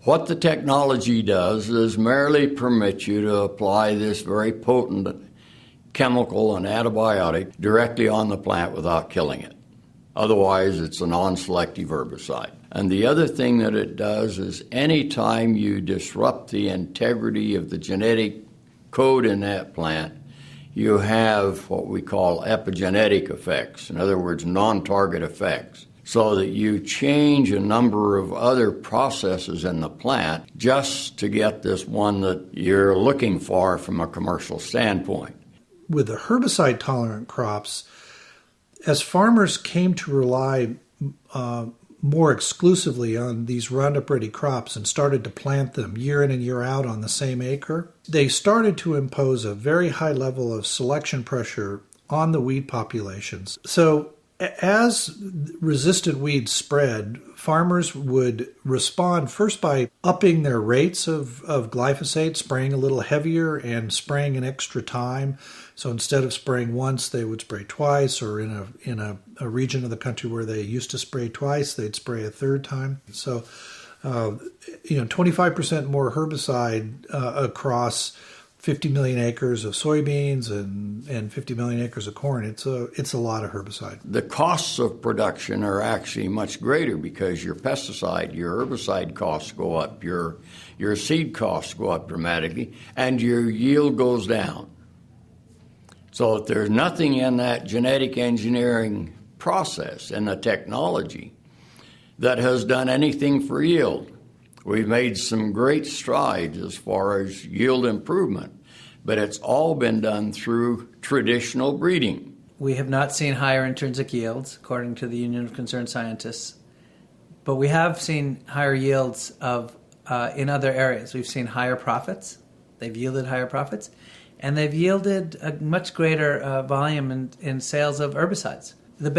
What the technology does is merely permit you to apply this very potent chemical and antibiotic directly on the plant without killing it. Otherwise, it's a non-selective herbicide. And the other thing that it does is anytime you disrupt the integrity of the genetic code in that plant, you have what we call epigenetic effects, in other words, non-target effects, so that you change a number of other processes in the plant just to get this one that you're looking for from a commercial standpoint. With the herbicide-tolerant crops, as farmers came to rely more exclusively on these Roundup-ready crops and started to plant them year in and year out on the same acre, they started to impose a very high level of selection pressure on the weed populations. So as resistant weeds spread, farmers would respond first by upping their rates of glyphosate, spraying a little heavier and spraying an extra time. So instead of spraying once, they would spray twice, or in a region of the country where they used to spray twice, they'd spray a third time. So 25% more herbicide across 50 million acres of soybeans and 50 million acres of corn. It's a lot of herbicide. The costs of production are actually much greater because your pesticide, your herbicide costs go up, your seed costs go up dramatically, and your yield goes down. So if there's nothing in that genetic engineering process and the technology that has done anything for yield. We've made some great strides as far as yield improvement, but it's all been done through traditional breeding. We have not seen higher intrinsic yields, according to the Union of Concerned Scientists, but we have seen higher yields in other areas. We've seen higher profits. They've yielded higher profits, and they've yielded a much greater volume in sales of herbicides. The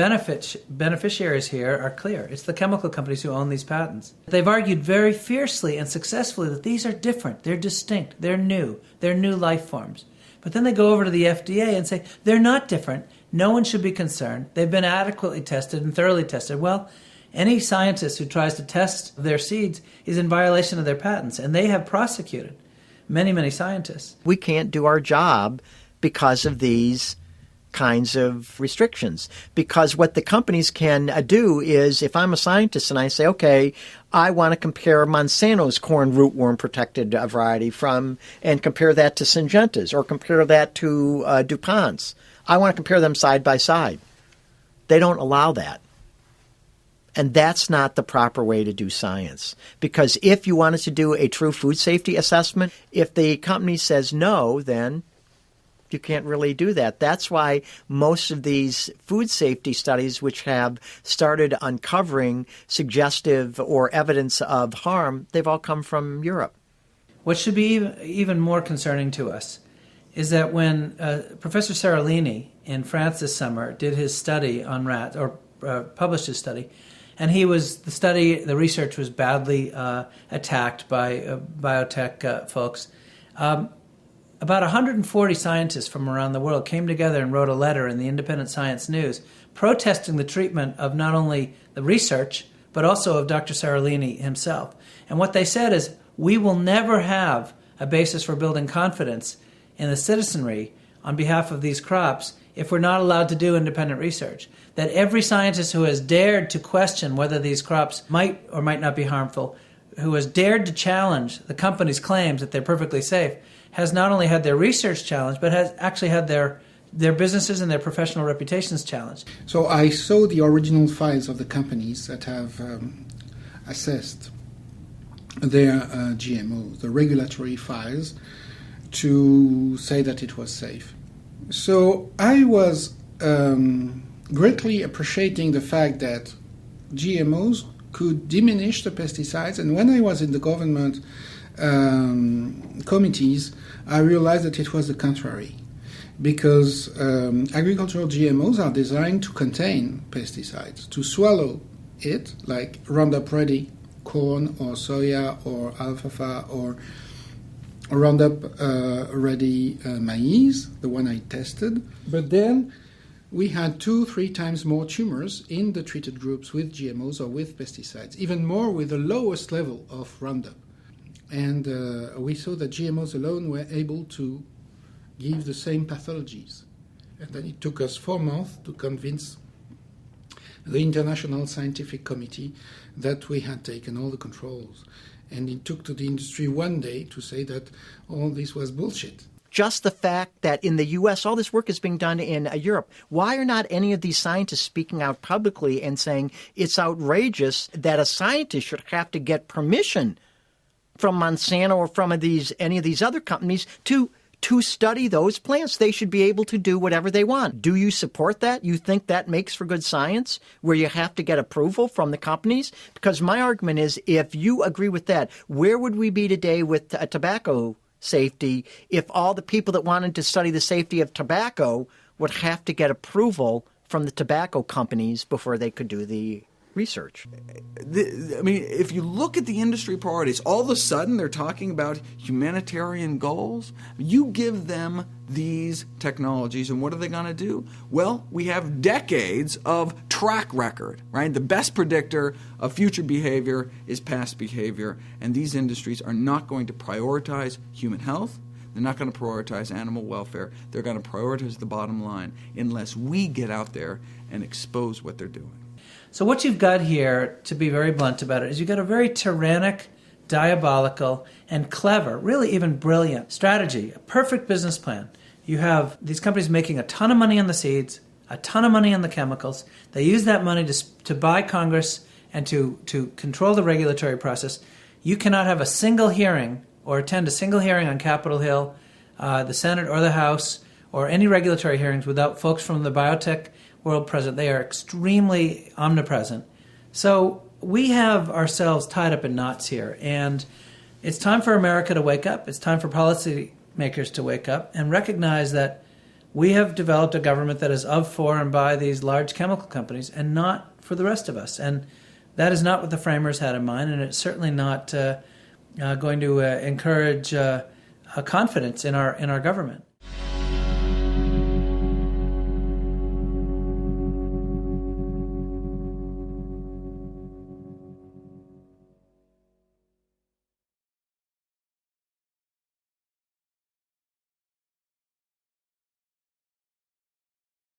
beneficiaries here are clear. It's the chemical companies who own these patents. They've argued very fiercely and successfully that these are different, they're distinct, they're new life forms. But then they go over to the FDA and say, they're not different, no one should be concerned, they've been adequately tested and thoroughly tested. Well, any scientist who tries to test their seeds is in violation of their patents, and they have prosecuted many, many scientists. We can't do our job because of these kinds of restrictions, because what the companies can do is, if I'm a scientist and I say, okay, I want to compare Monsanto's corn rootworm protected variety and compare that to Syngenta's or compare that to DuPont's. I want to compare them side by side. They don't allow that. And that's not the proper way to do science. Because if you wanted to do a true food safety assessment, if the company says no, then you can't really do that. That's why most of these food safety studies, which have started uncovering suggestive or evidence of harm, they've all come from Europe. What should be even more concerning to us is that when Professor Seralini in France this summer did his study on rats, or published his study, and the research was badly attacked by biotech folks. About 140 scientists from around the world came together and wrote a letter in the Independent Science News protesting the treatment of not only the research, but also of Dr. Seralini himself. And what they said is, we will never have a basis for building confidence in the citizenry on behalf of these crops if we're not allowed to do independent research. That every scientist who has dared to question whether these crops might or might not be harmful, who has dared to challenge the company's claims that they're perfectly safe, has not only had their research challenged, but has actually had their businesses and their professional reputations challenged. So I saw the original files of the companies that have assessed their GMO, the regulatory files, to say that it was safe. So I was greatly appreciating the fact that GMOs could diminish the pesticides, and when I was in the government committees, I realized that it was the contrary, because agricultural GMOs are designed to contain pesticides, to swallow it, like Roundup Ready corn or soya or alfalfa or Roundup Ready maize, the one I tested. But then we had 2-3 times more tumors in the treated groups with GMOs or with pesticides, even more with the lowest level of Roundup. And we saw that GMOs alone were able to give the same pathologies. And then it took us 4 months to convince the International Scientific Committee that we had taken all the controls. And it took to the industry 1 day to say that all this was bullshit. Just the fact that in the U.S. all this work is being done in Europe. Why are not any of these scientists speaking out publicly and saying it's outrageous that a scientist should have to get permission from Monsanto or from any of these other companies to study those plants? They should be able to do whatever they want. Do you support that? You think that makes for good science, where you have to get approval from the companies? Because my argument is, if you agree with that, where would we be today with tobacco safety if all the people that wanted to study the safety of tobacco would have to get approval from the tobacco companies before they could do the research? I mean, if you look at the industry priorities, all of a sudden they're talking about humanitarian goals. You give them these technologies, and what are they going to do? Well, we have decades of track record, right? The best predictor of future behavior is past behavior, and these industries are not going to prioritize human health. They're not going to prioritize animal welfare. They're going to prioritize the bottom line unless we get out there and expose what they're doing. So what you've got here, to be very blunt about it, is you've got a very tyrannic, diabolical, and clever, really even brilliant strategy, a perfect business plan. You have these companies making a ton of money on the seeds, a ton of money on the chemicals. They use that money to buy Congress and to control the regulatory process. You cannot have a single hearing or attend a single hearing on Capitol Hill, the Senate or the House, or any regulatory hearings without folks from the biotech world present. They are extremely omnipresent. So we have ourselves tied up in knots here, and it's time for America to wake up. It's time for policymakers to wake up and recognize that we have developed a government that is of, for, and by these large chemical companies and not for the rest of us. And that is not what the framers had in mind, and it's certainly not going to encourage confidence in our government.